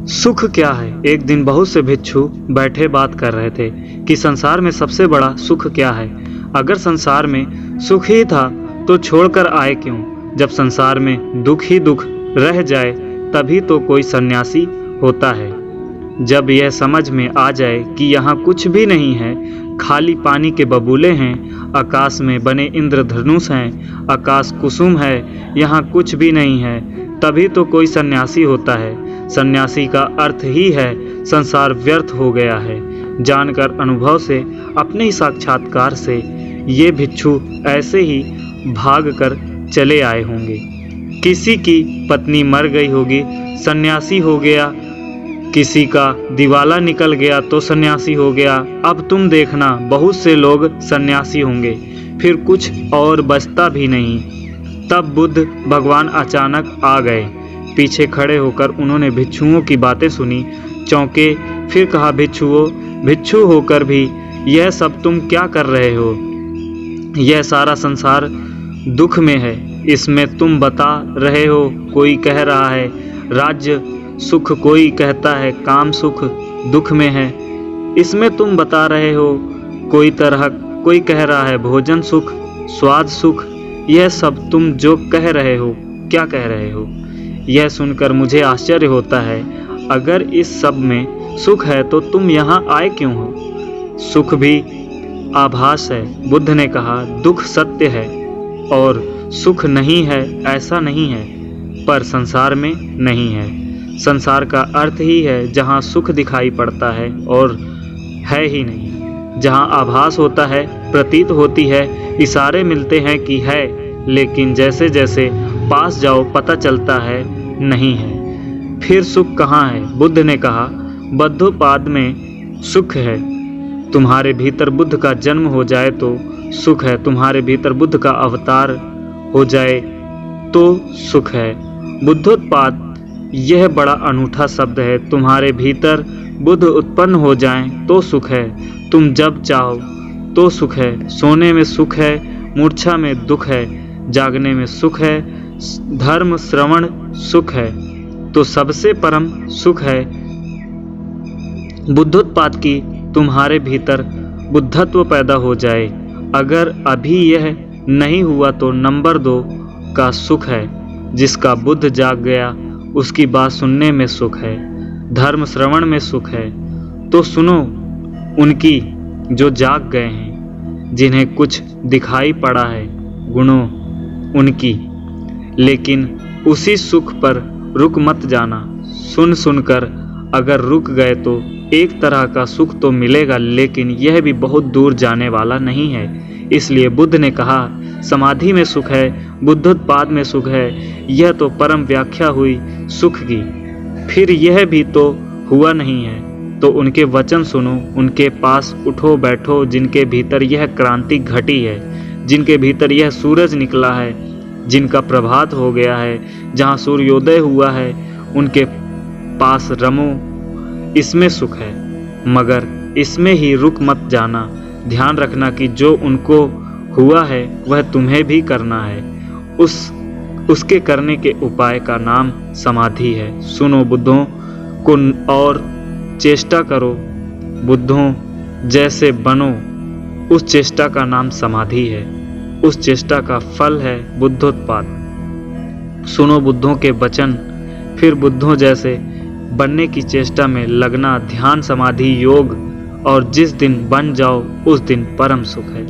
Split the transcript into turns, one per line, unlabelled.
सुख क्या है? एक दिन बहुत से भिक्षु बैठे बात कर रहे थे कि संसार में सबसे बड़ा सुख क्या है। अगर संसार में सुख ही था तो छोड़कर आए क्यों? जब संसार में दुख ही दुख रह जाए तभी तो कोई सन्यासी होता है। जब यह समझ में आ जाए कि यहाँ कुछ भी नहीं है, खाली पानी के बबूले हैं, आकाश में बने इंद्रधनुष हैं, आकाश कुसुम है, यहाँ कुछ भी नहीं है, तभी तो कोई सन्यासी होता है। सन्यासी का अर्थ ही है संसार व्यर्थ हो गया है। जानकर अनुभव से, अपने ही साक्षात्कार से ये भिक्षु ऐसे ही भाग कर चले आए होंगे। किसी की पत्नी मर गई होगी, सन्यासी हो गया, किसी का दिवाला निकल गया तो सन्यासी हो गया। अब तुम देखना बहुत से लोग सन्यासी होंगे, फिर कुछ और बचता भी नहीं। तब बुद्ध भगवान अचानक आ गए। पीछे खड़े होकर उन्होंने भिक्षुओं की बातें सुनी, चौंके, फिर कहा, भिक्षुओं, भिक्षु होकर भी यह सब तुम क्या कर रहे हो? यह सारा संसार दुख में है, इसमें तुम बता रहे हो कोई कह रहा है राज्य सुख, कोई कहता है काम सुख दुख में है। इसमें तुम बता रहे हो कोई कह रहा है भोजन सुख, स्वाद सुख। यह सब तुम जो कह रहे हो, क्या कह रहे हो? यह सुनकर मुझे आश्चर्य होता है। अगर इस सब में सुख है तो तुम यहाँ आए क्यों हो? सुख भी आभास है। बुद्ध ने कहा, दुख सत्य है और सुख नहीं है ऐसा नहीं है, पर संसार में नहीं है। संसार का अर्थ ही है जहाँ सुख दिखाई पड़ता है और है ही नहीं, जहाँ आभास होता है, प्रतीत होती है, इशारे मिलते हैं कि है, लेकिन जैसे जैसे पास जाओ पता चलता है नहीं है। फिर सुख कहाँ है? बुद्ध ने कहा, बद्धोपाद में सुख है। तुम्हारे भीतर बुद्ध का जन्म हो जाए तो सुख है, तुम्हारे भीतर बुद्ध का अवतार हो जाए तो सुख है। बुद्धोत्पाद यह बड़ा अनूठा शब्द है। तुम्हारे भीतर बुद्ध उत्पन्न हो जाएं तो सुख है। तुम जब चाहो तो सुख है। सोने में सुख है, मूर्छा में दुख है, जागने में सुख है, धर्म श्रवण सुख है, तो सबसे परम सुख है बुद्धोत्पाद की तुम्हारे भीतर बुद्धत्व पैदा हो जाए। अगर अभी यह नहीं हुआ तो नंबर 2 का सुख है। जिसका बुद्ध जाग गया उसकी बात सुनने में सुख है, धर्म श्रवण में सुख है। तो सुनो उनकी जो जाग गए हैं, जिन्हें कुछ दिखाई पड़ा है, गुणों उनकी। लेकिन उसी सुख पर रुक मत जाना। सुन सुनकर अगर रुक गए तो एक तरह का सुख तो मिलेगा, लेकिन यह भी बहुत दूर जाने वाला नहीं है। इसलिए बुद्ध ने कहा, समाधि में सुख है, बुद्धोत्पाद में सुख है। यह तो परम व्याख्या हुई सुख की। फिर यह भी तो हुआ नहीं है, तो उनके वचन सुनो, उनके पास उठो बैठो, जिनके भीतर यह क्रांति घटी है, जिनके भीतर यह सूरज निकला है, जिनका प्रभात हो गया है, जहाँ सूर्योदय हुआ है, उनके पास रमो। इसमें सुख है, मगर इसमें ही रुक मत जाना। ध्यान रखना कि जो उनको हुआ है वह तुम्हें भी करना है। उसके करने के उपाय का नाम समाधि है। सुनो बुद्धों को और चेष्टा करो, बुद्धों जैसे बनो। उस चेष्टा का नाम समाधि है, उस चेष्टा का फल है बुद्धोत्पाद। सुनो बुद्धों के वचन, फिर बुद्धों जैसे बनने की चेष्टा में लगना। ध्यान, समाधि, योग, और जिस दिन बन जाओ उस दिन परम सुख है।